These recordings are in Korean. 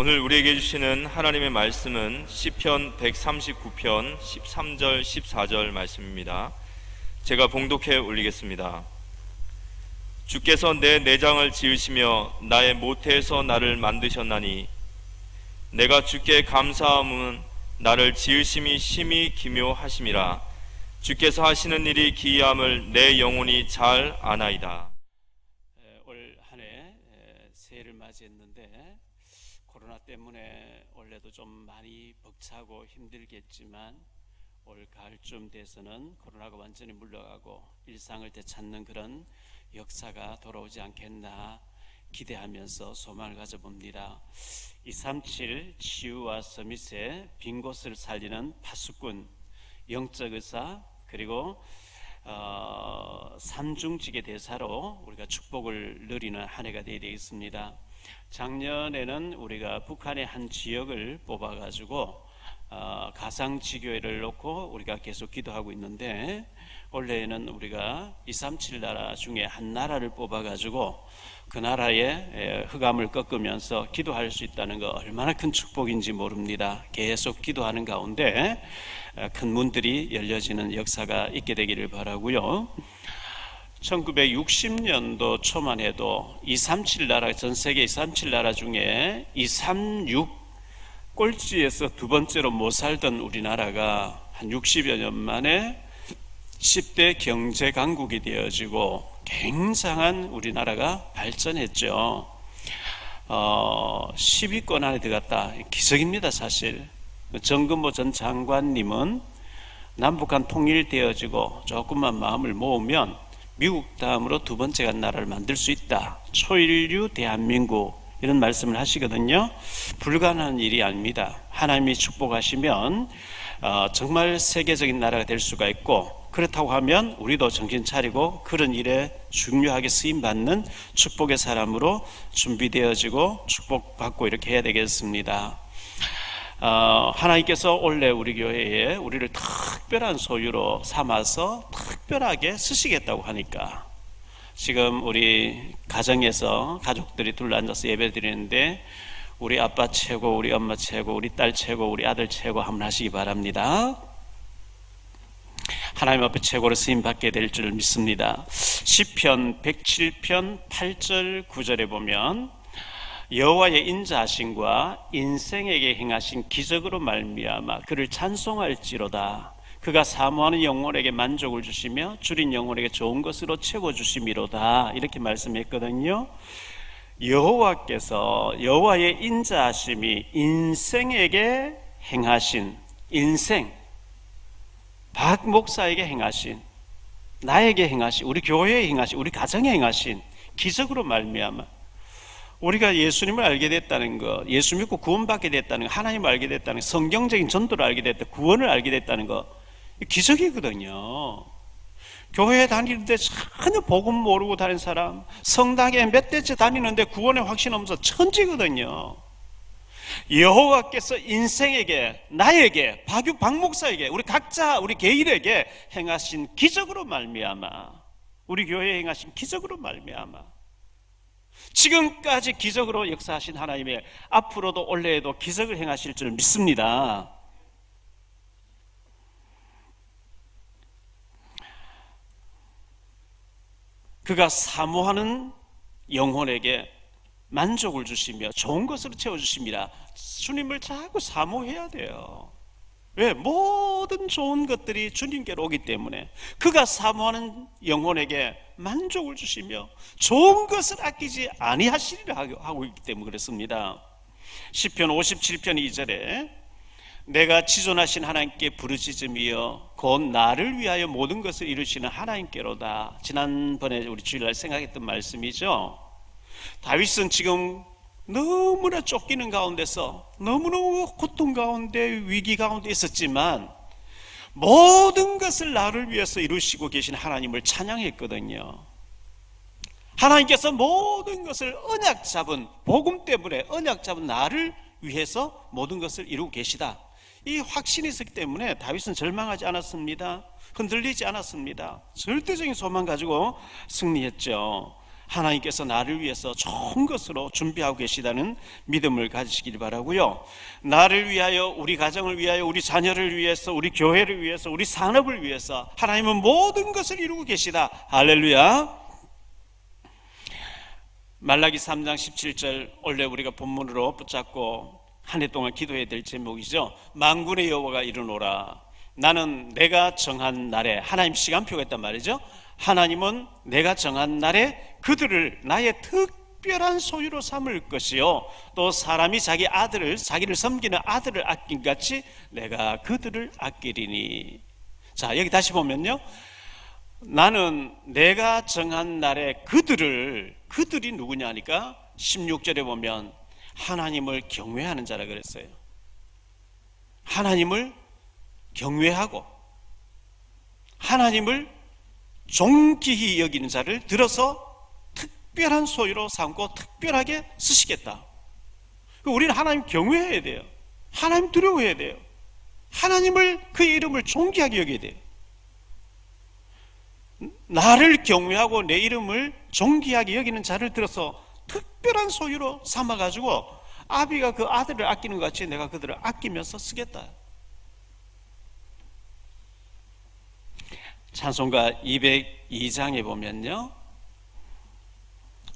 오늘 우리에게 주시는 하나님의 말씀은 시편 139편 13절 14절 말씀입니다. 제가 봉독해 올리겠습니다. 주께서 내 내장을 지으시며 나의 모태에서 나를 만드셨나니 내가 주께 감사함은 나를 지으심이 심히 기묘하심이라. 주께서 하시는 일이 기이함을 내 영혼이 잘 아나이다. 올 한 해 새해를 맞이했는데 코로나 때문에 원래도 좀 많이 벅차고 힘들겠지만 올 가을쯤 돼서는 코로나가 완전히 물러가고 일상을 되찾는 그런 역사가 돌아오지 않겠나 기대하면서 소망을 가져봅니다. 237 치유와 서밋의 빈 곳을 살리는 파수꾼, 영적 의사, 그리고 삼중직의 대사로 우리가 축복을 누리는 한 해가 되어야 되겠습니다. 작년에는 우리가 북한의 한 지역을 뽑아가지고 가상지교회를 놓고 우리가 계속 기도하고 있는데, 올해에는 우리가 237 나라 중에 한 나라를 뽑아가지고 그 나라의 흑암을 꺾으면서 기도할 수 있다는 거 얼마나 큰 축복인지 모릅니다. 계속 기도하는 가운데 큰 문들이 열려지는 역사가 있게 되기를 바라고요. 1960년도 초만 해도 237 나라, 전 세계 237 나라 중에 236 꼴찌에서 두 번째로 못 살던 우리나라가 한 60여 년 만에 10대 경제 강국이 되어지고 굉장한 우리나라가 발전했죠. 10위권 안에 들어갔다. 기적입니다. 사실 정근보 전 장관님은 남북한 통일되어지고 조금만 마음을 모으면 미국 다음으로 두 번째가 나라를 만들 수 있다. 초일류 대한민국, 이런 말씀을 하시거든요. 불가능한 일이 아닙니다. 하나님이 축복하시면 정말 세계적인 나라가 될 수가 있고, 그렇다고 하면 우리도 정신 차리고 그런 일에 중요하게 쓰임받는 축복의 사람으로 준비되어지고 축복받고 이렇게 해야 되겠습니다. 하나님께서 원래 우리 교회에 우리를 특별한 소유로 삼아서 특별하게 쓰시겠다고 하니까, 지금 우리 가정에서 가족들이 둘러앉아서 예배 드리는데 우리 아빠 최고, 우리 엄마 최고, 우리 딸 최고, 우리 아들 최고 한번 하시기 바랍니다. 하나님 앞에 최고로 쓰임받게 될 줄 믿습니다. 시편 107편 8절 9절에 보면 여호와의 인자하심과 인생에게 행하신 기적으로 말미암아 그를 찬송할지로다. 그가 사모하는 영혼에게 만족을 주시며 줄인 영혼에게 좋은 것으로 채워주심이로다. 이렇게 말씀했거든요. 여호와께서 여호와의 인자하심이 인생에게 행하신, 인생, 박 목사에게 행하신, 나에게 행하신, 우리 교회에 행하신, 우리 가정에 행하신 기적으로 말미암아 우리가 예수님을 알게 됐다는 것, 예수 믿고 구원받게 됐다는 것, 하나님을 알게 됐다는 것, 성경적인 전도를 알게 됐다, 구원을 알게 됐다는 것, 기적이거든요. 교회에 다니는데 전혀 복음 모르고 다니는 사람, 성당에 몇 대째 다니는데 구원의 확신 없어서 천지거든요. 여호와께서 인생에게, 나에게, 박 목사에게, 우리 각자, 우리 개인에게 행하신 기적으로 말미암아, 우리 교회에 행하신 기적으로 말미암아, 지금까지 기적으로 역사하신 하나님의 앞으로도 올해에도 기적을 행하실 줄 믿습니다. 그가 사모하는 영혼에게 만족을 주시며 좋은 것으로 채워주십니다. 주님을 자꾸 사모해야 돼요. 왜? 모든 좋은 것들이 주님께로 오기 때문에. 그가 사모하는 영혼에게 만족을 주시며 좋은 것을 아끼지 아니하시리라 하고 있기 때문에 그렇습니다. 시편 57편 2절에 내가 지존하신 하나님께 부르짖으며 곧 나를 위하여 모든 것을 이루시는 하나님께로다. 지난번에 우리 주일날 생각했던 말씀이죠. 다윗은 지금 너무나 쫓기는 가운데서 너무너무 고통 가운데, 위기 가운데 있었지만 모든 것을 나를 위해서 이루시고 계신 하나님을 찬양했거든요. 하나님께서 모든 것을 언약 잡은, 복음 때문에 언약 잡은 나를 위해서 모든 것을 이루고 계시다, 이 확신이 있었기 때문에 다윗은 절망하지 않았습니다. 흔들리지 않았습니다. 절대적인 소망 가지고 승리했죠. 하나님께서 나를 위해서 좋은 것으로 준비하고 계시다는 믿음을 가지시길 바라고요. 나를 위하여, 우리 가정을 위하여, 우리 자녀를 위해서, 우리 교회를 위해서, 우리 산업을 위해서 하나님은 모든 것을 이루고 계시다. 할렐루야. 말라기 3장 17절, 원래 우리가 본문으로 붙잡고 한 해 동안 기도해야 될 제목이죠. 만군의 여호와가 이르노라. 나는 내가 정한 날에, 하나님 시간표가 있단 말이죠. 하나님은 내가 정한 날에 그들을 나의 특별한 소유로 삼을 것이요, 또 사람이 자기 아들을, 자기를 섬기는 아들을 아낀 같이 내가 그들을 아끼리니. 자, 여기 다시 보면요, 나는 내가 정한 날에 그들이 누구냐 하니까 16절에 보면 하나님을 경외하는 자라 그랬어요. 하나님을 경외하고 하나님을 존귀히 여기는 자를 들어서 특별한 소유로 삼고 특별하게 쓰시겠다. 우리는 하나님 경외해야 돼요. 하나님 두려워해야 돼요. 하나님을, 그의 이름을 존귀하게 여겨야 돼요. 나를 경외하고 내 이름을 존귀하게 여기는 자를 들어서 특별한 소유로 삼아가지고 아비가 그 아들을 아끼는 것 같이 내가 그들을 아끼면서 쓰겠다. 찬송가 202장에 보면요,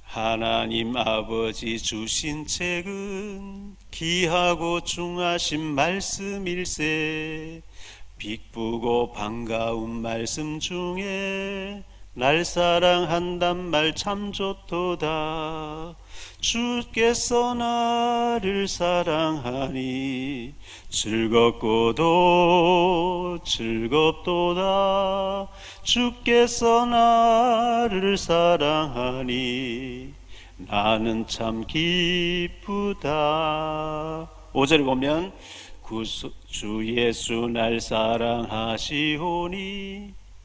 하나님 아버지 주신 책은 귀하고 중하신 말씀일세. 기쁘고 반가운 말씀 중에 날 사랑한단 말 참 좋도다. 주께서 나를 사랑하니 즐겁고도 즐겁도다. 주께서 나를 사랑하니 나는 참 기쁘다. 5절에 보면 주 예수 날 사랑하시오니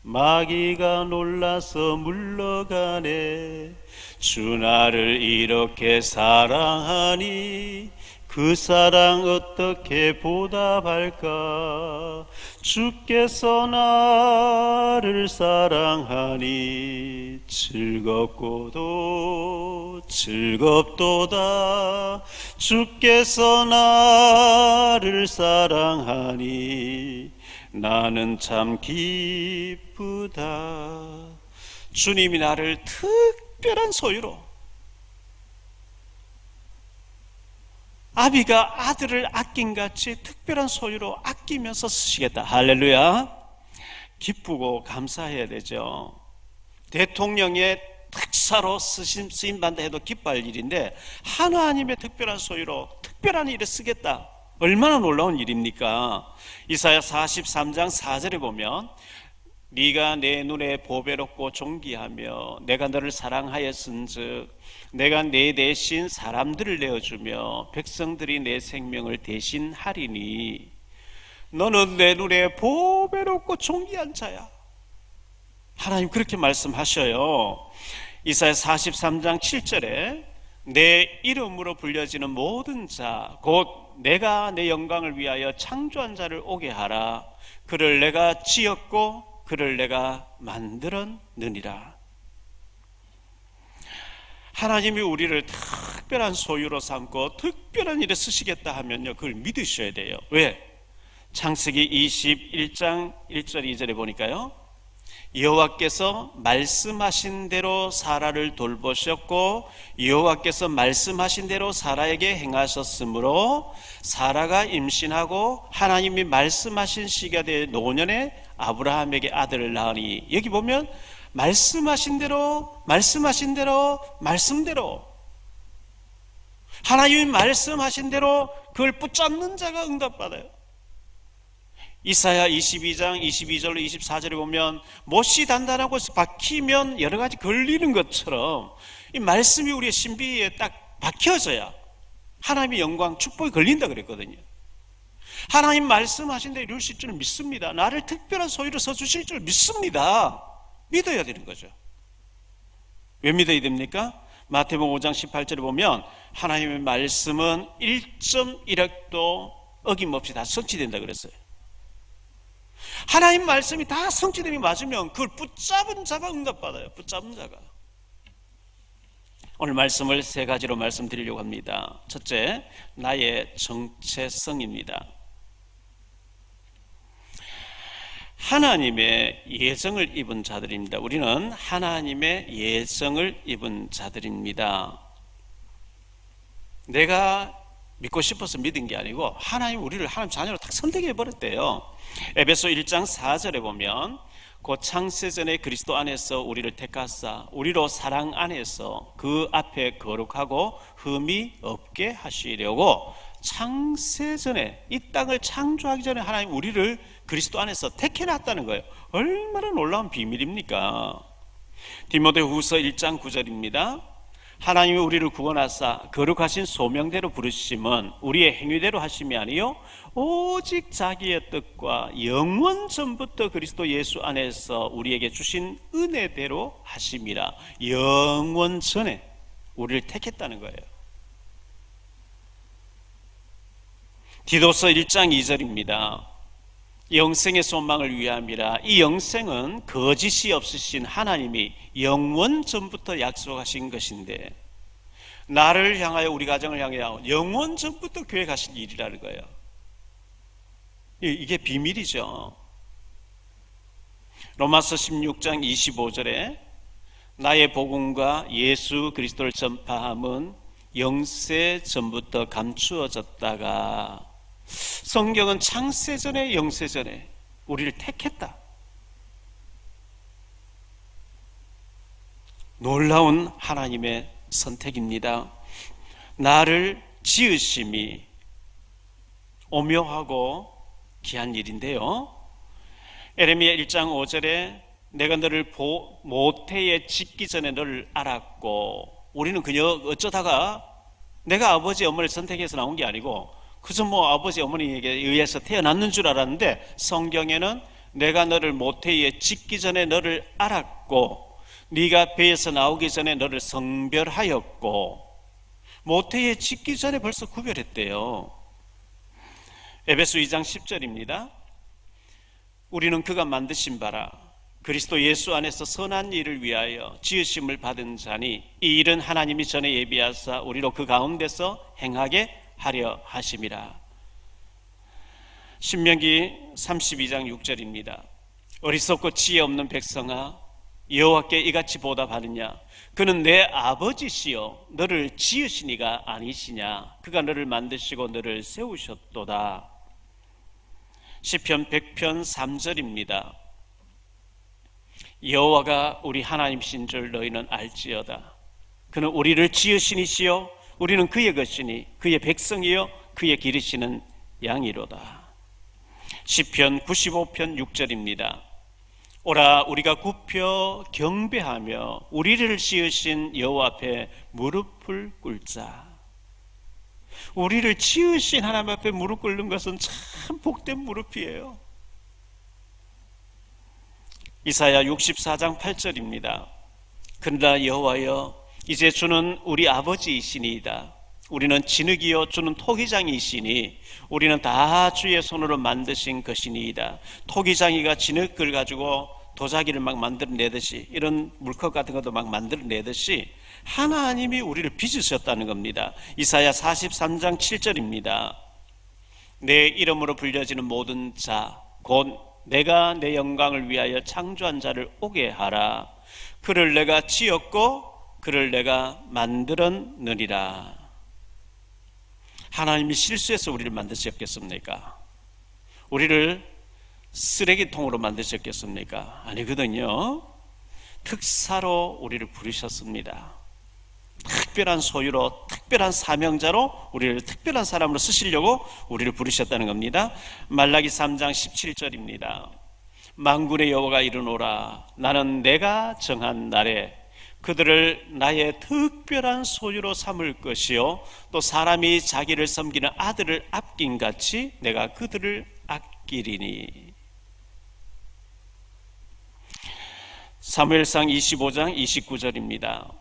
마귀가 놀라서 물러가네. 주 나를 이렇게 사랑하니 그 사랑 어떻게 보답할까. 주께서 나를 사랑하니 즐겁고도 즐겁도다. 주께서 나를 사랑하니 나는 참 기쁘다. 주님이 나를 특별한 소유로, 아비가 아들을 아낀 같이 특별한 소유로 아끼면서 쓰시겠다. 할렐루야. 기쁘고 감사해야 되죠. 대통령의 특사로 쓰임받는다 해도 기뻐할 일인데 하나님의 특별한 소유로 특별한 일에 쓰겠다. 얼마나 놀라운 일입니까? 이사야 43장 4절에 보면 네가 내 눈에 보배롭고 존귀하며 내가 너를 사랑하였은즉 내가 내 대신 사람들을 내어주며 백성들이 내 생명을 대신하리니 너는 내 눈에 보배롭고 존귀한 자야. 하나님 그렇게 말씀하셔요. 이사야 43장 7절에 내 이름으로 불려지는 모든 자 곧 내가 내 영광을 위하여 창조한 자를 오게 하라. 그를 내가 지었고 그를 내가 만들었느니라. 하나님이 우리를 특별한 소유로 삼고 특별한 일에 쓰시겠다 하면요, 그걸 믿으셔야 돼요. 왜? 창세기 21장 1절 2절에 보니까요, 여호와께서 말씀하신 대로 사라를 돌보셨고 여호와께서 말씀하신 대로 사라에게 행하셨으므로 사라가 임신하고 하나님이 말씀하신 시기가 돼 노년에 아브라함에게 아들을 낳으니, 여기 보면 말씀하신 대로 말씀대로 하나님이 말씀하신 대로 그걸 붙잡는 자가 응답받아요. 이사야 22장 22절로 24절에 보면 못이 단단하고 박히면 여러 가지 걸리는 것처럼 이 말씀이 우리의 신비에 딱 박혀져야 하나님의 영광, 축복이 걸린다 그랬거든요. 하나님 말씀하신 대로 이루실 줄 믿습니다. 나를 특별한 소유로 써주실 줄 믿습니다. 믿어야 되는 거죠. 왜 믿어야 됩니까? 마태복음 5장 18절에 보면 하나님의 말씀은 1.1핵도 어김없이 다 성취된다 그랬어요. 하나님 말씀이 다 성취됨이 맞으면 그걸 붙잡은 자가 응답받아요. 붙잡은 자가. 오늘 말씀을 세 가지로 말씀드리려고 합니다. 첫째, 나의 정체성입니다. 하나님의 예정을 입은 자들입니다. 우리는 하나님의 예정을 입은 자들입니다. 내가 믿고 싶어서 믿은 게 아니고 하나님 우리를 하나님 자녀로 딱 선택해 버렸대요. 에베소 1장 4절에 보면 곧 창세전에 그리스도 안에서 우리를 택하사 우리로 사랑 안에서 그 앞에 거룩하고 흠이 없게 하시려고 창세전에 이 땅을 창조하기 전에 하나님 우리를 그리스도 안에서 택해놨다는 거예요. 얼마나 놀라운 비밀입니까? 디모데후서 1장 9절입니다. 하나님이 우리를 구원하사 거룩하신 소명대로 부르심은 우리의 행위대로 하심이 아니요 오직 자기의 뜻과 영원 전부터 그리스도 예수 안에서 우리에게 주신 은혜대로 하심이라. 영원 전에 우리를 택했다는 거예요. 디도서 1장 2절입니다. 영생의 소망을 위함이라. 이 영생은 거짓이 없으신 하나님이 영원 전부터 약속하신 것인데 나를 향하여 우리 가정을 향하여 영원 전부터 계획하신 일이라는 거예요. 이게 비밀이죠. 로마서 16장 25절에 나의 복음과 예수 그리스도를 전파함은 영세 전부터 감추어졌다가 성경은 창세전에 영세전에 우리를 택했다. 놀라운 하나님의 선택입니다. 나를 지으심이 오묘하고 귀한 일인데요. 에레미야 1장 5절에 내가 너를 모태에 짓기 전에 너를 알았고, 우리는 그냥 어쩌다가 내가 아버지 어머니를 선택해서 나온 게 아니고 그저 아버지 어머니에게 의해서 태어났는 줄 알았는데 성경에는 내가 너를 모태에 짓기 전에 너를 알았고 네가 배에서 나오기 전에 너를 성별하였고. 모태에 짓기 전에 벌써 구별했대요. 에베소 2장 10절입니다. 우리는 그가 만드신 바라 그리스도 예수 안에서 선한 일을 위하여 지으심을 받은 자니 이 일은 하나님이 전에 예비하사 우리로 그 가운데서 행하게 하려 하심이라. 신명기 32장 6절입니다. 어리석고 지혜 없는 백성아, 여호와께 이같이 보답하느냐? 그는 내 아버지시요 너를 지으신 이가 아니시냐? 그가 너를 만드시고 너를 세우셨도다. 시편 100편 3절입니다. 여호와가 우리 하나님이신 줄 너희는 알지어다. 그는 우리를 지으신 이시요 우리는 그의 것이니 그의 백성이요 그의 기르시는 양이로다. 시편 95편 6절입니다. 오라 우리가 굽혀 경배하며 우리를 지으신 여호와 앞에 무릎을 꿇자. 우리를 지으신 하나님 앞에 무릎 꿇는 것은 참 복된 무릎이에요. 이사야 64장 8절입니다. 그러나 여호와여 이제 주는 우리 아버지이시니이다. 우리는 진흙이요 주는 토기장이시니 우리는 다 주의 손으로 만드신 것이니이다. 토기장이가 진흙을 가지고 도자기를 막 만들어내듯이, 이런 물컵 같은 것도 막 만들어내듯이 하나님이 우리를 빚으셨다는 겁니다. 이사야 43장 7절입니다. 내 이름으로 불려지는 모든 자 곧 내가 내 영광을 위하여 창조한 자를 오게 하라. 그를 내가 지었고 그를 내가 만들었느니라. 하나님이 실수해서 우리를 만드셨겠습니까? 우리를 쓰레기통으로 만드셨겠습니까? 아니거든요. 특사로 우리를 부르셨습니다. 특별한 소유로, 특별한 사명자로 우리를 특별한 사람으로 쓰시려고 우리를 부르셨다는 겁니다. 말라기 3장 17절입니다. 만군의 여호와가 이르노라 나는 내가 정한 날에 그들을 나의 특별한 소유로 삼을 것이요 또 사람이 자기를 섬기는 아들을 아낀 같이 내가 그들을 아끼리니. 사무엘상 25장 29절입니다.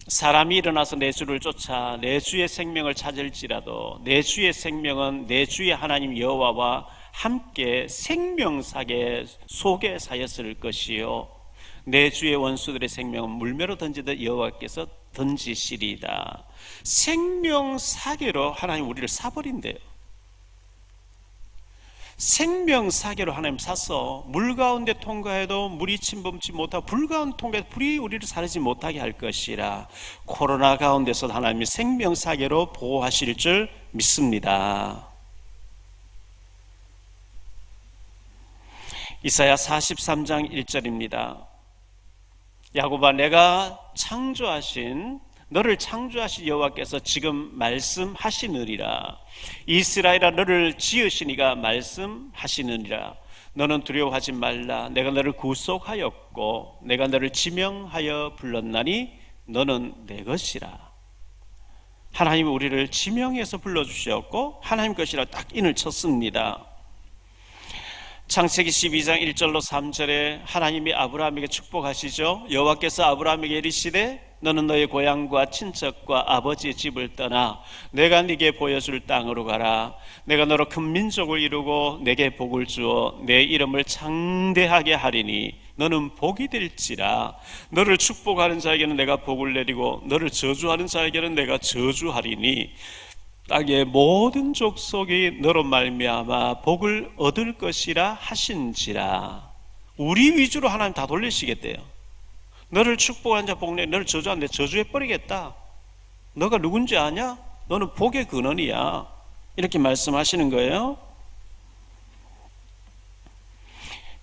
사람이 일어나서 내 주를 쫓아 내 주의 생명을 찾을지라도 내 주의 생명은 내 주의 하나님 여호와와 함께 생명사계 속에 사였을 것이요 내 주의 원수들의 생명은 물매로 던지듯 여호와께서 던지시리다. 생명사계로 하나님 우리를 사버린대요. 생명사계로 하나님 사서 물 가운데 통과해도 물이 침범치 못하고 불 가운데 통과해도 불이 우리를 사르지 못하게 할 것이라. 코로나 가운데서 하나님이 생명사계로 보호하실 줄 믿습니다. 이사야 43장 1절입니다. 야곱아, 내가 너를 창조하신 여호와께서 지금 말씀하시느니라. 이스라엘아, 너를 지으시니가 말씀하시느니라. 너는 두려워하지 말라. 내가 너를 구속하였고 내가 너를 지명하여 불렀나니 너는 내 것이라. 하나님이 우리를 지명해서 불러주셨고 하나님 것이라 딱 인을 쳤습니다. 창세기 12장 1절로 3절에 하나님이 아브라함에게 축복하시죠. 여호와께서 아브라함에게 이르시되 너는 너의 고향과 친척과 아버지의 집을 떠나 내가 네게 보여줄 땅으로 가라. 내가 너로 큰 민족을 이루고 내게 복을 주어 내 이름을 창대하게 하리니 너는 복이 될지라. 너를 축복하는 자에게는 내가 복을 내리고 너를 저주하는 자에게는 내가 저주하리니 땅의 모든 족속이 너로 말미암아 복을 얻을 것이라 하신지라. 우리 위주로 하나님 다 돌리시겠대요. 너를 축복한 자 복내, 너를 저주한 데 저주해버리겠다. 너가 누군지 아냐? 너는 복의 근원이야. 이렇게 말씀하시는 거예요.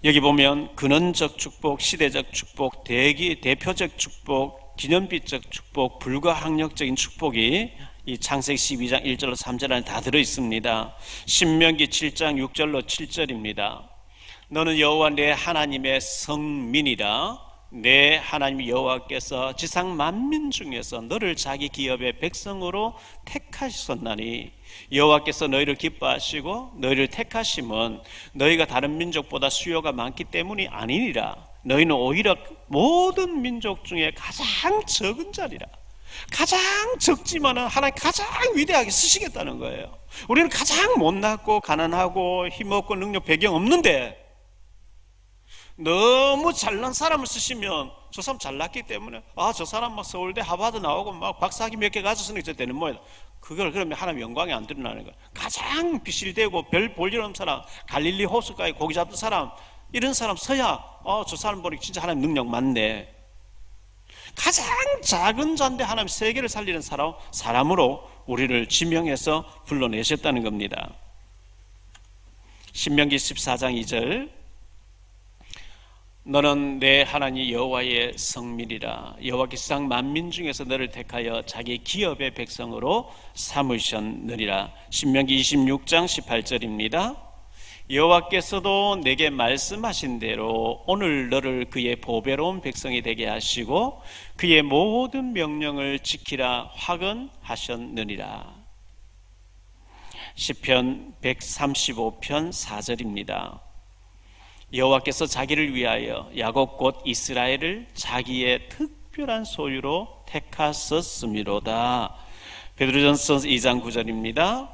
여기 보면 근원적 축복, 시대적 축복, 대표적 축복, 기념비적 축복, 불가항력적인 축복이 이 창세기 12장 1절로 3절 안에 다 들어있습니다. 신명기 7장 6절로 7절입니다. 너는 여호와 내 하나님의 성민이라. 내 하나님 여호와께서 지상 만민 중에서 너를 자기 기업의 백성으로 택하셨나니 여호와께서 너희를 기뻐하시고 너희를 택하심은 너희가 다른 민족보다 수요가 많기 때문이 아니니라. 너희는 오히려 모든 민족 중에 가장 적은 자리라. 가장 적지만은 하나님 가장 위대하게 쓰시겠다는 거예요. 우리는 가장 못났고 가난하고 힘없고 능력 배경 없는데 너무 잘난 사람을 쓰시면 저 사람 잘났기 때문에 저 사람 막 서울대 하버드 나오고 막 박사학위 몇 개 가졌으니까 저 되는 뭐야. 그걸 그러면 하나님 영광이 안 드러나는 거야. 가장 비실대고 별 볼 일 없는 사람, 갈릴리 호수가에 고기 잡던 사람, 이런 사람 서야 저 사람 보니 진짜 하나님 능력 많네. 가장 작은 자인데 하나님 세계를 살리는 사람으로 우리를 지명해서 불러내셨다는 겁니다. 신명기 14장 2절 너는 내 하나님 여호와의 성밀이라. 여호와께서 세상 만민 중에서 너를 택하여 자기 기업의 백성으로 삼으셨느니라. 신명기 26장 18절입니다. 여호와께서도 내게 말씀하신 대로 오늘 너를 그의 보배로운 백성이 되게 하시고 그의 모든 명령을 지키라 화근하셨느니라. 시편 135편 4절입니다. 여호와께서 자기를 위하여 야곱 곧 이스라엘을 자기의 특별한 소유로 택하셨음이로다. 베드로전서 2장 9절입니다.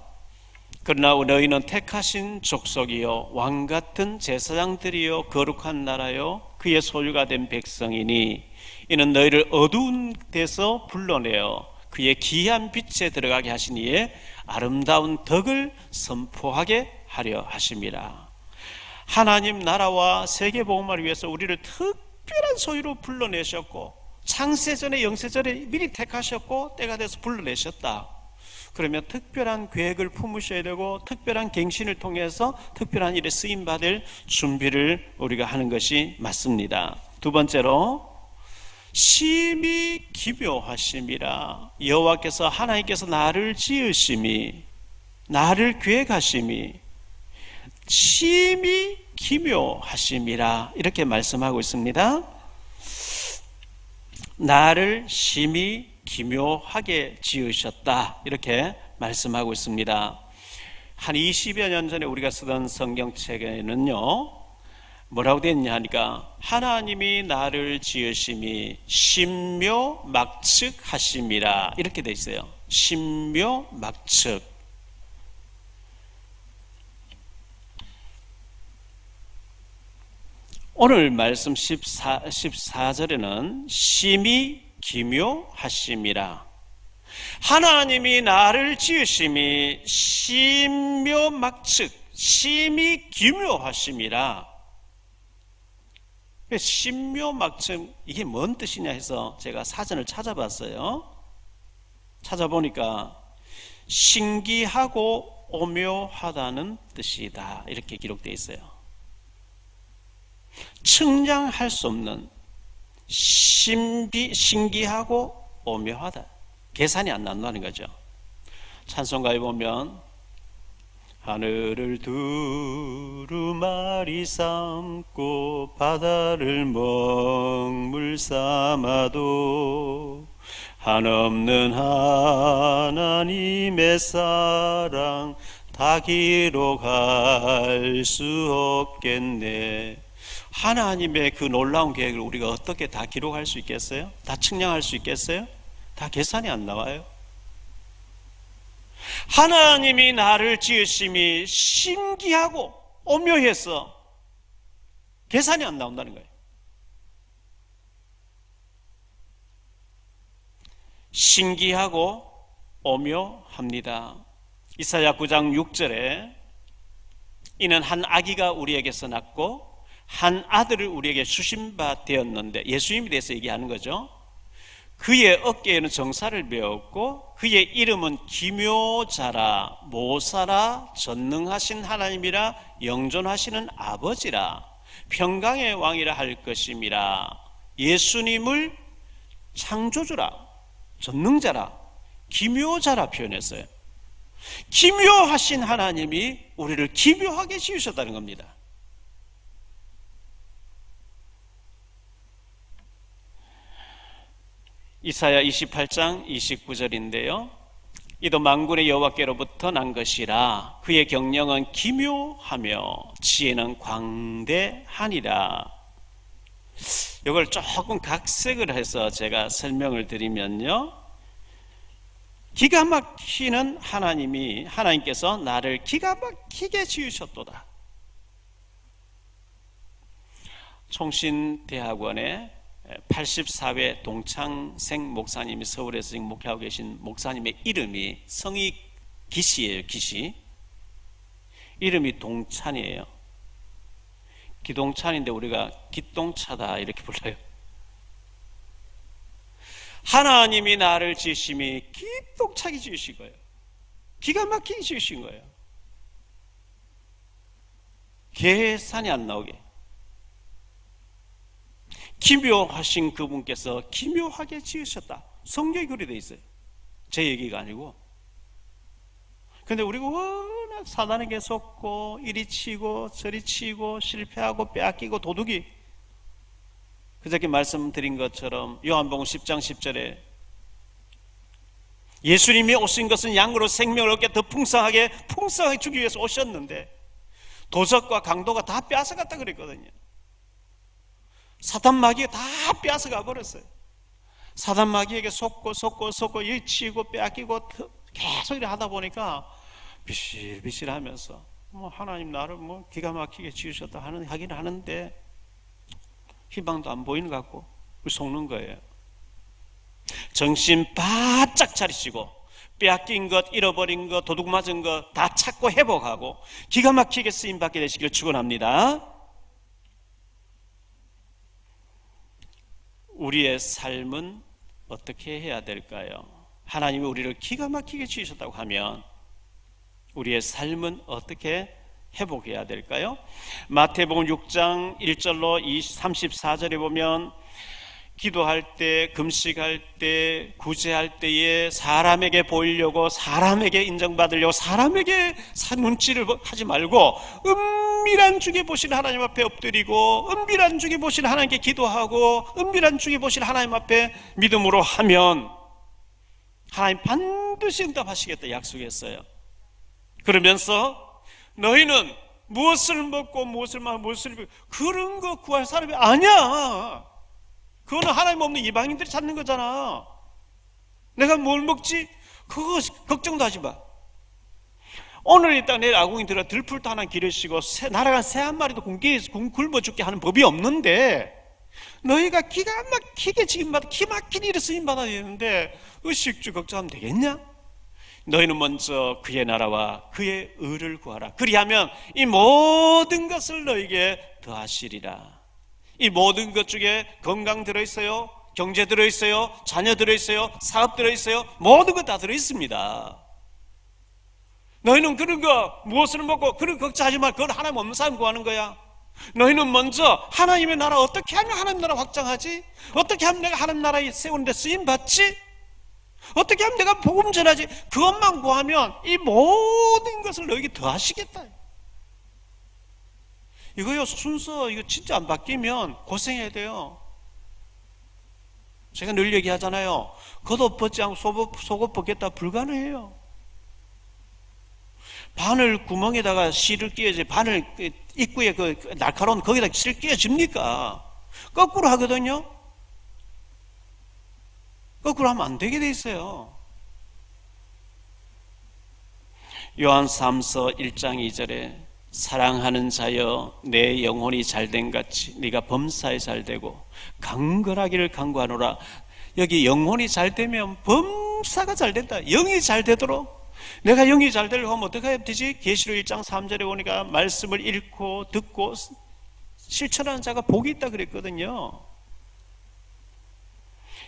그러나 너희는 택하신 족속이요 왕같은 제사장들이요 거룩한 나라요 그의 소유가 된 백성이니 이는 너희를 어두운 데서 불러내어 그의 귀한 빛에 들어가게 하신 이의 아름다운 덕을 선포하게 하려 하심이라. 하나님 나라와 세계복음을 위해서 우리를 특별한 소유로 불러내셨고 창세전에 영세전에 미리 택하셨고 때가 돼서 불러내셨다. 그러면 특별한 계획을 품으셔야 되고 특별한 갱신을 통해서 특별한 일에 쓰임받을 준비를 우리가 하는 것이 맞습니다. 두 번째로 심히 기묘하심이라. 여호와께서 하나님께서 나를 지으심이 나를 계획하심이 심히 기묘하심이라 이렇게 말씀하고 있습니다. 나를 심히 기묘하게 지으셨다 이렇게 말씀하고 있습니다. 한 20여 년 전에 우리가 쓰던 성경책에는요 뭐라고 되어 있냐 하니까 하나님이 나를 지으심이 신묘막측하심이라 이렇게 되어 있어요. 신묘막측. 오늘 말씀 14절에는 심히 기묘하심이라. 하나님이 나를 지으심이 심묘막측, 심히 기묘하심이라. 심묘막측, 이게 뭔 뜻이냐 해서 제가 사전을 찾아봤어요. 찾아보니까 신기하고 오묘하다는 뜻이다, 이렇게 기록되어 있어요. 측량할 수 없는, 신기하고 오묘하다, 계산이 안 난다는 거죠. 찬송가에 보면 하늘을 두루마리 삼고 바다를 먹물 삼아도 한없는 하나님의 사랑 다 기록할 수 없겠네. 하나님의 그 놀라운 계획을 우리가 어떻게 다 기록할 수 있겠어요? 다 측량할 수 있겠어요? 다 계산이 안 나와요. 하나님이 나를 지으심이 신기하고 오묘해서 계산이 안 나온다는 거예요. 신기하고 오묘합니다. 이사야 9장 6절에 이는 한 아기가 우리에게서 낳고 한 아들을 우리에게 주신 바 되었는데, 예수님에 대해서 얘기하는 거죠. 그의 어깨에는 정사를 배웠고 그의 이름은 기묘자라, 모사라, 전능하신 하나님이라, 영존하시는 아버지라, 평강의 왕이라 할 것임이라. 예수님을 창조주라, 전능자라, 기묘자라 표현했어요. 기묘하신 하나님이 우리를 기묘하게 지으셨다는 겁니다. 이사야 28장 29절인데요. 이도 만군의 여호와께로부터 난 것이라. 그의 경영은 기묘하며 지혜는 광대하니라. 이걸 조금 각색을 해서 제가 설명을 드리면요, 기가 막히는 하나님께서 나를 기가 막히게 지으셨도다. 총신대학원에 84회 동창생 목사님이 서울에서 지금 목회하고 계신 목사님의 이름이 성이 기시예요. 기시. 이름이 동찬이에요. 기동찬인데 우리가 기똥차다 이렇게 불러요. 하나님이 나를 지으심이 기똥차게 지으신 거예요. 기가 막히게 지으신 거예요. 계산이 안 나오게. 기묘하신 그분께서 기묘하게 지으셨다. 성경에 그리 되어 있어요. 제 얘기가 아니고. 근데 우리가 워낙 사단에게 속고 이리 치고 저리 치고 실패하고 빼앗기고 도둑이, 그저께 말씀드린 것처럼 요한복음 10장 10절에 예수님이 오신 것은 양으로 생명을 얻게 더 풍성하게 주기 위해서 오셨는데 도적과 강도가 다 빼앗아갔다 그랬거든요. 사단 마귀가 다 빼앗아가 버렸어요. 사단 마귀에게 속고 이 치고 빼앗기고 계속 이렇게 하다 보니까 비실비실하면서 하나님 나를 기가 막히게 지으셨다 하긴 하는데 희망도 안 보이는 것 같고 속는 거예요. 정신 바짝 차리시고 빼앗긴 것, 잃어버린 것, 도둑 맞은 것 다 찾고 회복하고 기가 막히게 쓰임받게 되시길 축원합니다. 우리의 삶은 어떻게 해야 될까요? 하나님이 우리를 기가 막히게 지으셨다고 하면 우리의 삶은 어떻게 회복해야 될까요? 마태복음 6장 1절로 34절에 보면 기도할 때, 금식할 때, 구제할 때에 사람에게 보이려고, 사람에게 인정받으려고, 사람에게 눈치를 하지 말고 은밀한 중에 보신 하나님 앞에 엎드리고 은밀한 중에 보신 하나님께 기도하고 은밀한 중에 보신 하나님 앞에 믿음으로 하면 하나님 반드시 응답하시겠다 약속했어요. 그러면서 너희는 무엇을 먹고 무엇을 마시고 무엇을 입고 그런 거 구할 사람이 아니야. 그거는 하나님 없는 이방인들이 찾는 거잖아. 내가 뭘 먹지? 그거 걱정도 하지 마. 오늘 있다 내일 아궁이 들어 들풀도 하나 기르시고 날아간 새 한 마리도 굶어 죽게 하는 법이 없는데 너희가 기가 막히게 지금 기막힌 일에 쓰임 받아야 되는데 의식주 걱정하면 되겠냐? 너희는 먼저 그의 나라와 그의 의를 구하라. 그리하면 이 모든 것을 너희에게 더하시리라. 이 모든 것 중에 건강 들어있어요, 경제 들어있어요, 자녀 들어있어요, 사업 들어있어요. 모든 것 다 들어있습니다. 너희는 그런 거 무엇을 먹고 그런 거 걱정하지 마. 그건 하나님 없는 사람 구하는 거야. 너희는 먼저 하나님의 나라, 어떻게 하면 하나님 나라 확장하지? 어떻게 하면 내가 하나님 나라에 세우는데 쓰임받지? 어떻게 하면 내가 복음 전하지? 그것만 구하면 이 모든 것을 너에게 더하시겠다. 이거요, 순서 이거 진짜 안 바뀌면 고생해야 돼요. 제가 늘 얘기하잖아요. 겉옷 벗지 않고 속옷 벗겠다 불가능해요. 바늘 구멍에다가 실을 끼워야지, 바늘 입구에 그 날카로운 거기다 실 끼워집니까? 거꾸로 하거든요. 거꾸로 하면 안 되게 돼 있어요. 요한 3서 1장 2절에 사랑하는 자여 내 영혼이 잘된 같이 네가 범사에 잘되고 강건하기를 간구하노라. 여기 영혼이 잘되면 범사가 잘된다. 영이 잘되도록. 내가 영이 잘되려고 하면 어떻게 해야 되지? 계시록 1장 3절에 보니까 말씀을 읽고 듣고 실천하는 자가 복이 있다 그랬거든요.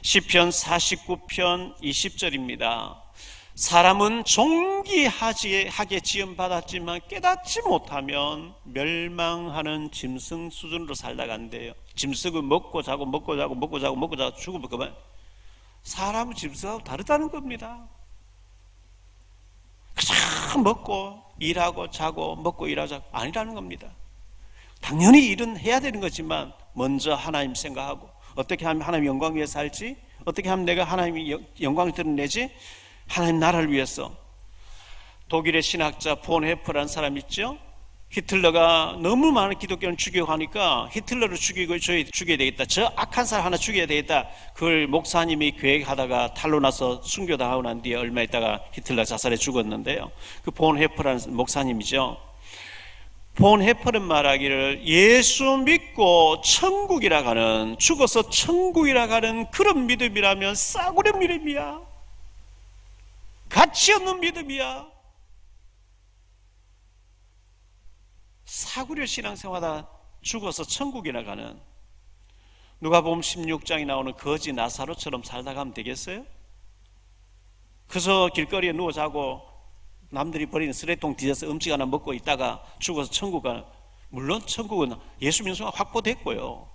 시편 49편 20절입니다. 사람은 존귀하게 지음받았지만 깨닫지 못하면 멸망하는 짐승 수준으로 살다 간대요. 짐승은 먹고 자고 먹고 자고 먹고 자고 먹고 자고 죽으면 그만. 사람은 짐승하고 다르다는 겁니다. 그냥 먹고 일하고 자고 먹고 일하고 자고 아니라는 겁니다. 당연히 일은 해야 되는 거지만 먼저 하나님 생각하고 어떻게 하면 하나님 영광 위해 살지? 어떻게 하면 내가 하나님의 영광을 드러내지? 하나님 나라를 위해서. 독일의 신학자 폰 헤퍼라는 사람 있죠? 히틀러가 너무 많은 기독교를 죽이고 하니까 히틀러를 죽이고 저희 죽여야 되겠다, 저 악한 사람 하나 죽여야 되겠다, 그걸 목사님이 계획하다가 탈로 나서 순교당하고 난 뒤에 얼마 있다가 히틀러 자살해 죽었는데요. 그 폰 헤퍼라는 목사님이죠. 폰 헤퍼는 말하기를 예수 믿고 천국이라 가는, 죽어서 천국이라 가는 그런 믿음이라면 싸구려 믿음이야. 가치 없는 믿음이야. 사구려 신앙생활하다 죽어서 천국이나 가는, 누가복음 16장에 나오는 거지 나사로처럼 살다 가면 되겠어요? 그래서 길거리에 누워 자고 남들이 버리는 쓰레통 뒤에서 음식 하나 먹고 있다가 죽어서 천국 가는. 물론 천국은 예수 믿는 순간 확보됐고요.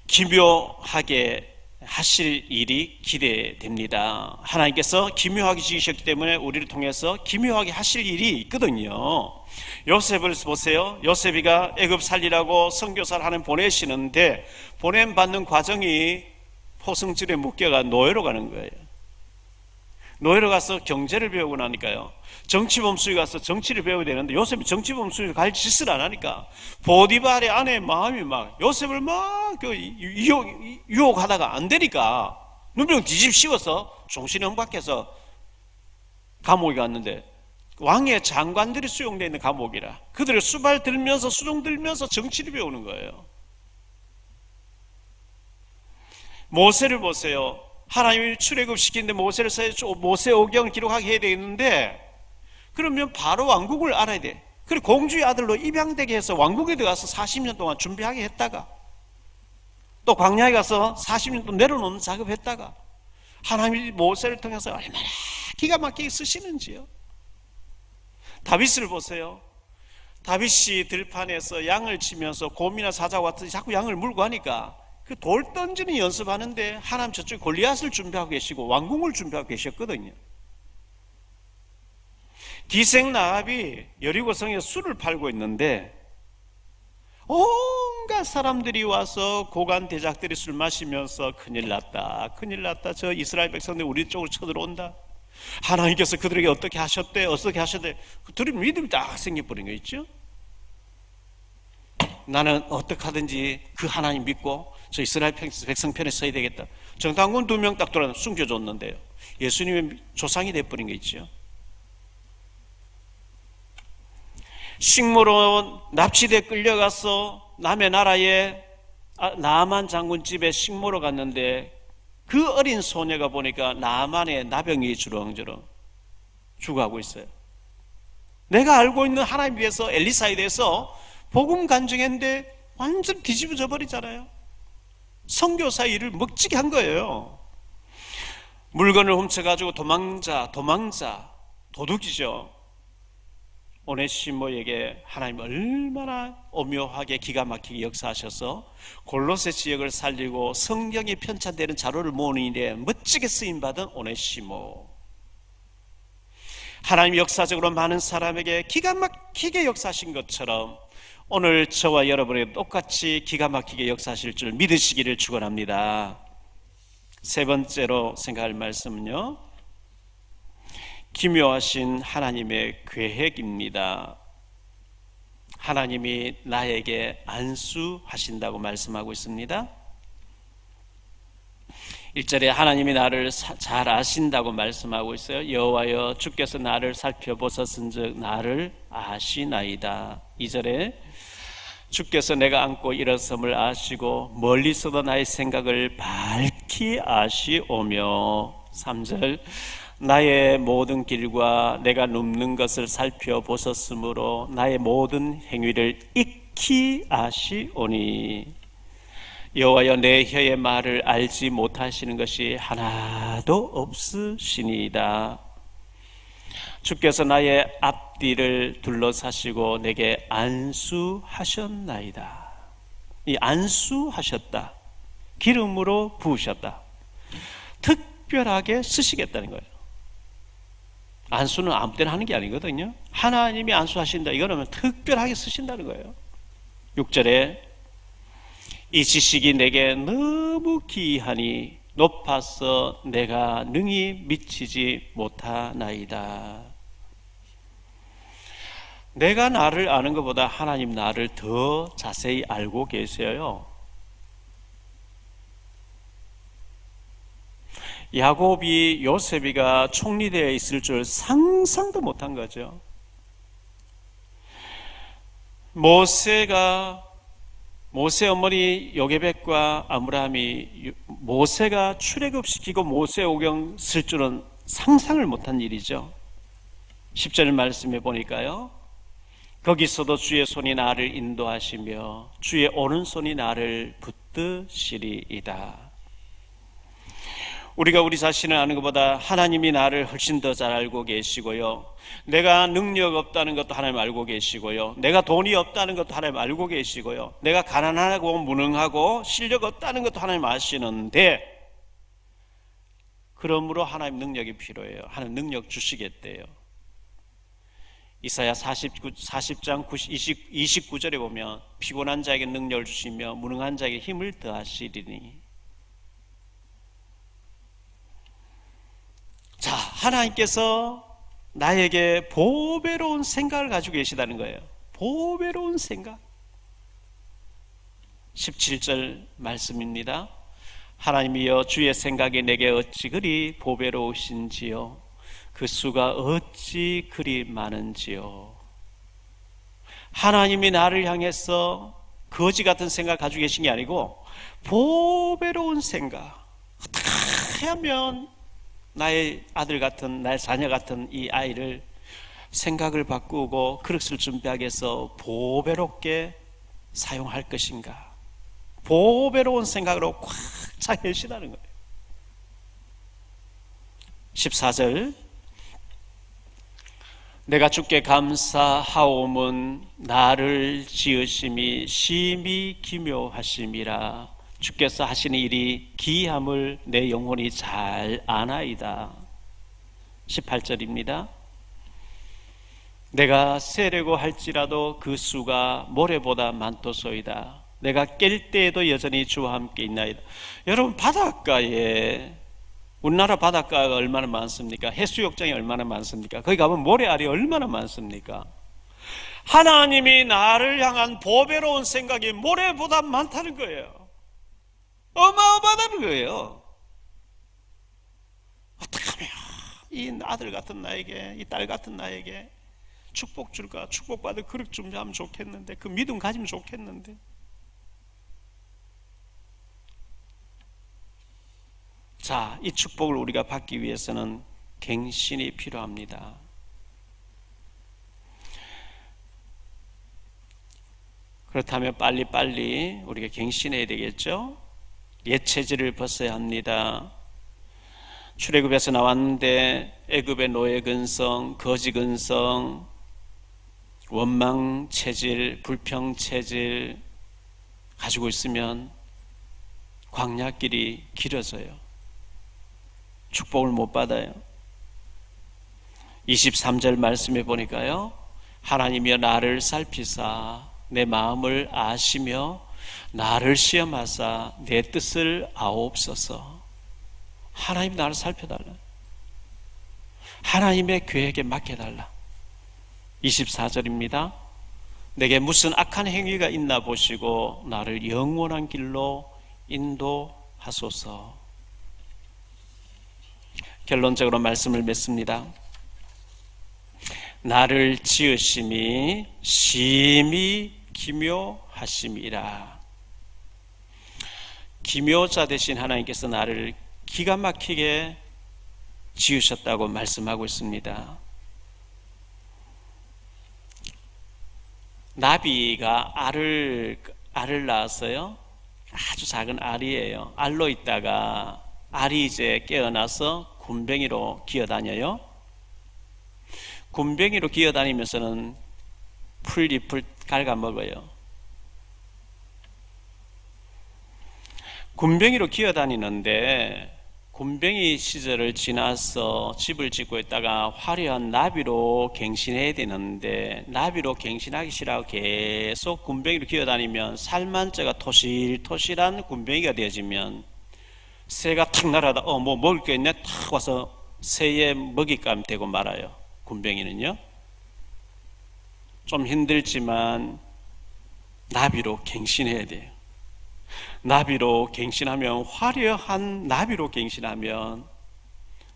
기묘하게 하실 일이 기대됩니다. 하나님께서 기묘하게 지으셨기 때문에 우리를 통해서 기묘하게 하실 일이 있거든요. 요셉을 보세요. 요셉이가 애굽 살리라고 선교사를 하는 보내시는데 보냄받는 과정이 포승줄에 묶여가 노예로 가는 거예요. 노예로 가서 경제를 배우고 나니까요, 정치범수에 가서 정치를 배워야 되는데 요셉이 정치범수에 갈 짓을 안 하니까 보디발의 아내의 마음이 막 요셉을 막 유혹하다가 안 되니까 눈병 뒤집씌워서 종신형박해서 감옥에 갔는데, 왕의 장관들이 수용되어 있는 감옥이라 그들을 수발 들면서 수종 들면서 정치를 배우는 거예요. 모세를 보세요. 하나님이 출애굽시키는데 모세를 써서 모세오경을 기록하게 해야 되는데, 그러면 바로 왕국을 알아야 돼. 그리고 공주의 아들로 입양되게 해서 왕국에 들어가서 40년 동안 준비하게 했다가 또 광야에 가서 40년 동안 내려놓는 작업했다가 하나님이 모세를 통해서 얼마나 기가 막히게 쓰시는지요. 다윗을 보세요. 다윗이 들판에서 양을 치면서 곰이나 사자 같은 자꾸 양을 물고 하니까 그 돌 던지는 연습하는데 하나님 저쪽에 골리앗을 준비하고 계시고 왕궁을 준비하고 계셨거든요. 기생 나합이 여리고성에 술을 팔고 있는데 온갖 사람들이 와서 고관 대작들이 술 마시면서 큰일 났다, 큰일 났다, 저 이스라엘 백성들 우리 쪽으로 쳐들어온다, 하나님께서 그들에게 어떻게 하셨대, 어떻게 하셨대. 그들이 믿음이 딱 생겨버린 거 있죠. 나는 어떻게 하든지 그 하나님 믿고 저 이스라엘 백성 편에 서야 되겠다. 정탐꾼 2명 딱 돌아 숨겨줬는데요, 예수님의 조상이 돼버린 거 있죠. 식모로 납치돼 끌려가서 남의 나라에 나아만 장군 집에 식모로 갔는데 그 어린 소녀가 보니까 나아만의 나병이 주렁주렁 죽어가고 있어요. 내가 알고 있는 하나님 위해서 엘리사에 대해서 복음 간증했는데 완전 뒤집어져 버리잖아요. 선교사 일을 멋지게 한 거예요. 물건을 훔쳐가지고 도망자 도둑이죠. 오네시모에게 하나님 얼마나 오묘하게 기가 막히게 역사하셔서 골로새 지역을 살리고 성경이 편찬되는 자료를 모으는 일에 멋지게 쓰임받은 오네시모. 하나님 역사적으로 많은 사람에게 기가 막히게 역사하신 것처럼 오늘 저와 여러분에게 똑같이 기가 막히게 역사하실 줄 믿으시기를 축원합니다. 세 번째로 생각할 말씀은요, 기묘하신 하나님의 계획입니다. 하나님이 나에게 안수하신다고 말씀하고 있습니다. 1절에 하나님이 나를 잘 아신다고 말씀하고 있어요. 여호와여 주께서 나를 살펴보셨은즉 나를 아시나이다. 2절에 주께서 내가 안고 일어섬을 아시고 멀리서도 나의 생각을 밝히 아시오며. 3절 나의 모든 길과 내가 눕는 것을 살펴보셨으므로 나의 모든 행위를 익히 아시오니. 여호와여 내 혀의 말을 알지 못하시는 것이 하나도 없으시니이다. 주께서 나의 앞뒤를 둘러사시고 내게 안수하셨나이다. 이 안수하셨다, 기름으로 부으셨다, 특별하게 쓰시겠다는 거예요. 안수는 아무 때나 하는 게 아니거든요. 하나님이 안수하신다, 이거는 특별하게 쓰신다는 거예요. 6절에 이 지식이 내게 너무 기이하니 높아서 내가 능히 미치지 못하나이다. 내가 나를 아는 것보다 하나님 나를 더 자세히 알고 계세요. 야곱이 요셉이가 총리되어 있을 줄 상상도 못한 거죠. 모세 어머니 요게벳과 아므라함이 모세가 출애굽시키고 모세 오경 쓸 줄은 상상을 못한 일이죠. 10절 말씀해 보니까요, 거기서도 주의 손이 나를 인도하시며 주의 오른손이 나를 붙드시리이다. 우리가 우리 자신을 아는 것보다 하나님이 나를 훨씬 더 잘 알고 계시고요, 내가 능력 없다는 것도 하나님 알고 계시고요, 내가 돈이 없다는 것도 하나님 알고 계시고요, 내가 가난하고 무능하고 실력 없다는 것도 하나님 아시는데, 그러므로 하나님 능력이 필요해요. 하나님 능력 주시겠대요. 이사야 40장 29절에 보면 피곤한 자에게 능력을 주시며 무능한 자에게 힘을 더하시리니. 자, 하나님께서 나에게 보배로운 생각을 가지고 계시다는 거예요. 보배로운 생각. 17절 말씀입니다. 하나님이여 주의 생각이 내게 어찌 그리 보배로우신지요, 그 수가 어찌 그리 많은지요. 하나님이 나를 향해서 거지 같은 생각을 가지고 계신 게 아니고 보배로운 생각. 어떻게 하면 나의 아들 같은, 나의 자녀 같은 이 아이를 생각을 바꾸고 그릇을 준비하기 위해서 보배롭게 사용할 것인가. 보배로운 생각으로 꽉 차 계시다는 거예요. 14절 내가 주께 감사하오문 나를 지으심이 심히 기묘하심이라. 주께서 하시는 일이 기이함을 내 영혼이 잘 아나이다. 18절입니다. 내가 세려고 할지라도 그 수가 모래보다 많도소이다. 내가 깰 때에도 여전히 주와 함께 있나이다. 여러분, 바닷가에, 우리나라 바닷가가 얼마나 많습니까? 해수욕장이 얼마나 많습니까? 거기 가면 모래알이 얼마나 많습니까? 하나님이 나를 향한 보배로운 생각이 모래보다 많다는 거예요. 어마어마하다는 거예요. 어떻게 하면 이 아들 같은 나에게, 이 딸 같은 나에게 축복 줄까? 축복받을 그릇 준비하면 좋겠는데, 그 믿음 가지면 좋겠는데. 자, 이 축복을 우리가 받기 위해서는 갱신이 필요합니다. 그렇다면 빨리빨리 우리가 갱신해야 되겠죠? 옛 체질을 벗어야 합니다. 출애굽에서 나왔는데 애굽의 노예 근성, 거지 근성, 원망 체질, 불평 체질 가지고 있으면 광야길이 길어져요. 축복을 못 받아요. 23절 말씀해 보니까요, 하나님이여 나를 살피사 내 마음을 아시며 나를 시험하사 내 뜻을 아옵소서. 하나님 나를 살펴달라. 하나님의 계획에 맡겨달라. 24절입니다. 내게 무슨 악한 행위가 있나 보시고 나를 영원한 길로 인도하소서. 결론적으로 말씀을 맺습니다. 나를 지으심이 심히 기묘하심이라. 기묘자 되신 하나님께서 나를 기가 막히게 지으셨다고 말씀하고 있습니다. 나비가 알을 낳았어요. 아주 작은 알이에요. 알로 있다가 알이 이제 깨어나서 굼벵이로 기어다녀요. 굼벵이로 기어다니면서는 풀잎을 갉아먹어요. 굼벵이로 기어다니는데 굼벵이 시절을 지나서 집을 짓고 있다가 화려한 나비로 갱신해야 되는데 나비로 갱신하기 싫어하고 계속 굼벵이로 기어다니면 살만자가 토실토실한 굼벵이가 되어지면 새가 탁 날아다 뭐 먹을 게 있네 탁 와서 새의 먹잇감 되고 말아요. 굼벵이는요 좀 힘들지만 나비로 갱신해야 돼요. 나비로 갱신하면, 화려한 나비로 갱신하면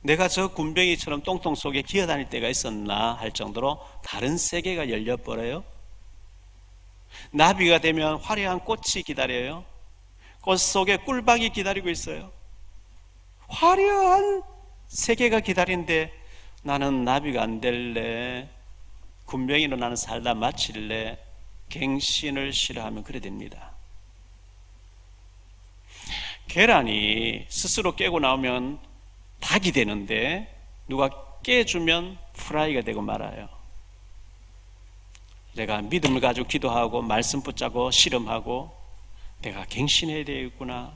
내가 저 굼벵이처럼 똥통 속에 기어다닐 때가 있었나 할 정도로 다른 세계가 열려버려요. 나비가 되면 화려한 꽃이 기다려요. 꽃 속에 꿀박이 기다리고 있어요. 화려한 세계가 기다리는데 나는 나비가 안 될래, 굼벵이로 나는 살다 마칠래, 갱신을 싫어하면 그래 됩니다. 계란이 스스로 깨고 나오면 닭이 되는데 누가 깨주면 프라이가 되고 말아요. 내가 믿음을 가지고 기도하고 말씀 붙잡고 실험하고 내가 갱신해야 되겠구나.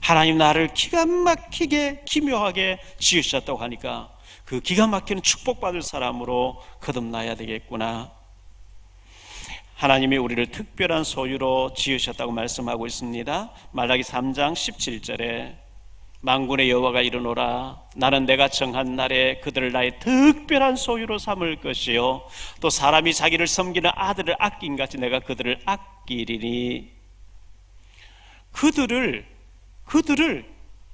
하나님 나를 기가 막히게 기묘하게 지으셨다고 하니까 그 기가 막히는 축복받을 사람으로 거듭나야 되겠구나. 하나님이 우리를 특별한 소유로 지으셨다고 말씀하고 있습니다. 말라기 3장 17절에 만군의 여호와가 이르노라 나는 내가 정한 날에 그들을 나의 특별한 소유로 삼을 것이요 또 사람이 자기를 섬기는 아들을 아낀 같이 내가 그들을 아끼리니.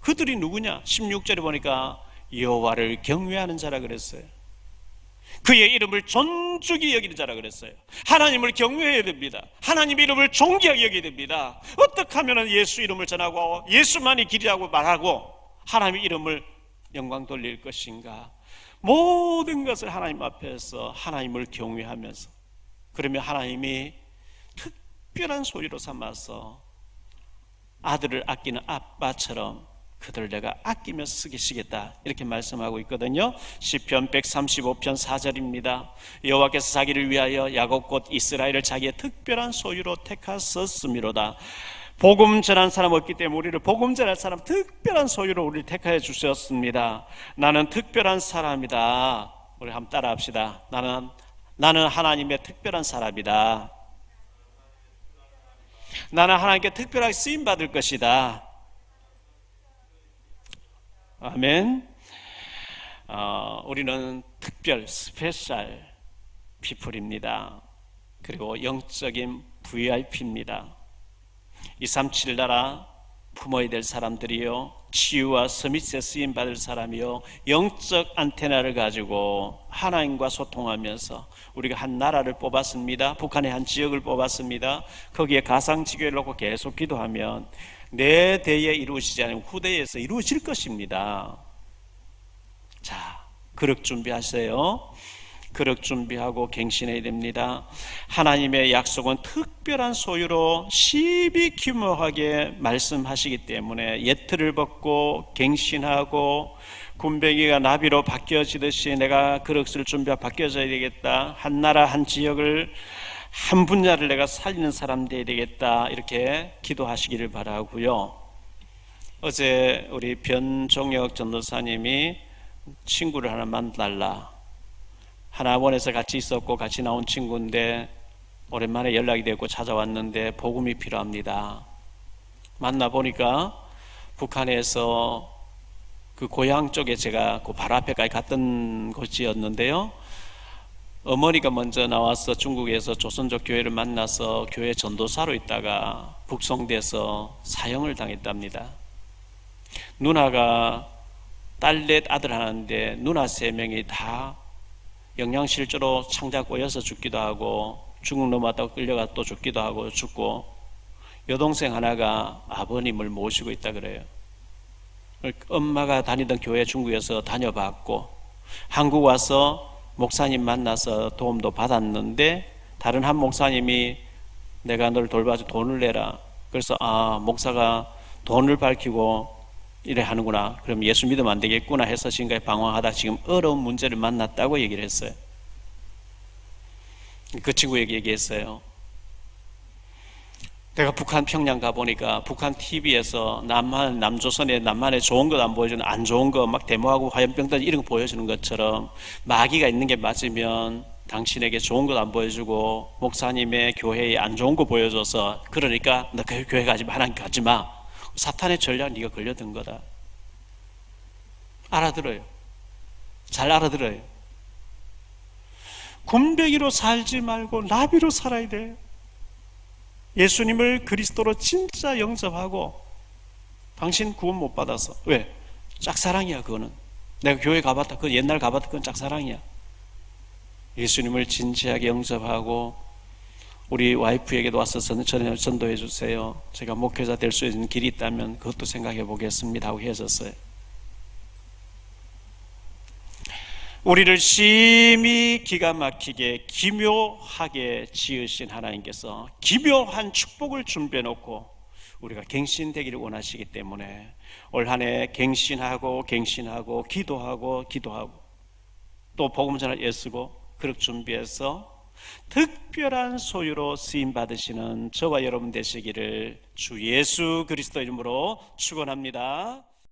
그들이 누구냐? 16절에 보니까 여호와를 경외하는 자라 그랬어요. 그의 이름을 존중히 여기는 자라 그랬어요. 하나님을 경외해야 됩니다. 하나님의 이름을 존귀하게 여겨야 됩니다. 어떻게 하면 예수 이름을 전하고 예수만이 길이라고 말하고 하나님의 이름을 영광 돌릴 것인가? 모든 것을 하나님 앞에서 하나님을 경외하면서, 그러면 하나님이 특별한 소유로 삼아서 아들을 아끼는 아빠처럼 그들을 내가 아끼며 쓰시겠다 이렇게 말씀하고 있거든요. 시편 135편 4절입니다. 여호와께서 자기를 위하여 야곱 곧 이스라엘을 자기의 특별한 소유로 택하셨음이로다. 복음 전한 사람 없기 때문에 우리를 복음 전할 사람 특별한 소유로 우리를 택하여 주셨습니다. 나는 특별한 사람이다. 우리 한번 따라합시다. 나는 하나님의 특별한 사람이다. 나는 하나님께 특별하게 쓰임 받을 것이다. 아멘. 우리는 특별, 스페셜 피플입니다. 그리고 영적인 VIP입니다. 237 나라 품어야 될 사람들이요, 치유와 서밋에 쓰임 받을 사람이요, 영적 안테나를 가지고 하나님과 소통하면서 우리가 한 나라를 뽑았습니다. 북한의 한 지역을 뽑았습니다. 거기에 가상지교를 놓고 계속 기도하면 내 대에 이루어지지 않으면 후대에서 이루어질 것입니다. 자, 그릇 준비하세요. 그릇 준비하고 갱신해야 됩니다. 하나님의 약속은 특별한 소유로 시비규모하게 말씀하시기 때문에 예틀을 벗고 갱신하고 군뱅이가 나비로 바뀌어지듯이 내가 그릇을 준비하고 바뀌어져야 되겠다. 한 나라 한 지역을 한 분야를 내가 살리는 사람 되어야 되겠다. 이렇게 기도하시기를 바라고요. 어제 우리 변종혁 전도사님이 친구를 하나 만나달라, 하나원에서 같이 있었고 같이 나온 친구인데 오랜만에 연락이 되고 찾아왔는데 복음이 필요합니다. 만나보니까 북한에서 그 고향 쪽에 제가 그 바로 앞에까지 갔던 곳이었는데요, 어머니가 먼저 나와서 중국에서 조선족 교회를 만나서 교회 전도사로 있다가 북송돼서 사형을 당했답니다. 누나가 딸 넷 아들 하나인데 누나 3명이 다 영양실조로 창자 꼬여서 죽기도 하고 중국 넘어갔다가 끌려가 또 죽기도 하고 죽고, 여동생 하나가 아버님을 모시고 있다 그래요. 엄마가 다니던 교회 중국에서 다녀봤고 한국 와서 목사님 만나서 도움도 받았는데 다른 한 목사님이 내가 널 돌봐줘 돈을 내라. 그래서 목사가 돈을 밝히고 이래 하는구나, 그럼 예수 믿으면 안 되겠구나 해서 지금까지 방황하다 지금 어려운 문제를 만났다고 얘기를 했어요. 그 친구에게 얘기했어요. 내가 북한 평양 가보니까 북한 TV에서 남조선의 남한의 좋은 것 안 보여주는 안 좋은 거 막 데모하고 화염병들 이런 거 보여주는 것처럼 마귀가 있는 게 맞으면 당신에게 좋은 것 안 보여주고 목사님의 교회에 안 좋은 거 보여줘서 그러니까 너 교회 가지 마, 하나님 가지 마. 사탄의 전략 네가 걸려든 거다. 알아들어요. 잘 알아들어요. 군뱅이로 살지 말고 나비로 살아야 돼. 예수님을 그리스도로 진짜 영접하고 당신 구원 못 받아서. 왜? 짝사랑이야. 그거는 내가 교회 가봤다, 그 옛날 가봤다, 그건 짝사랑이야. 예수님을 진지하게 영접하고 우리 와이프에게도 와서 전도해 주세요, 제가 목회자 될 수 있는 길이 있다면 그것도 생각해 보겠습니다 하고 헤어졌어요. 우리를 심히 기가 막히게 기묘하게 지으신 하나님께서 기묘한 축복을 준비해 놓고 우리가 갱신되기를 원하시기 때문에 올 한 해 갱신하고 기도하고 또 복음 전할 애쓰고 그릇 준비해서 특별한 소유로 쓰임받으시는 저와 여러분 되시기를 주 예수 그리스도 이름으로 축원합니다.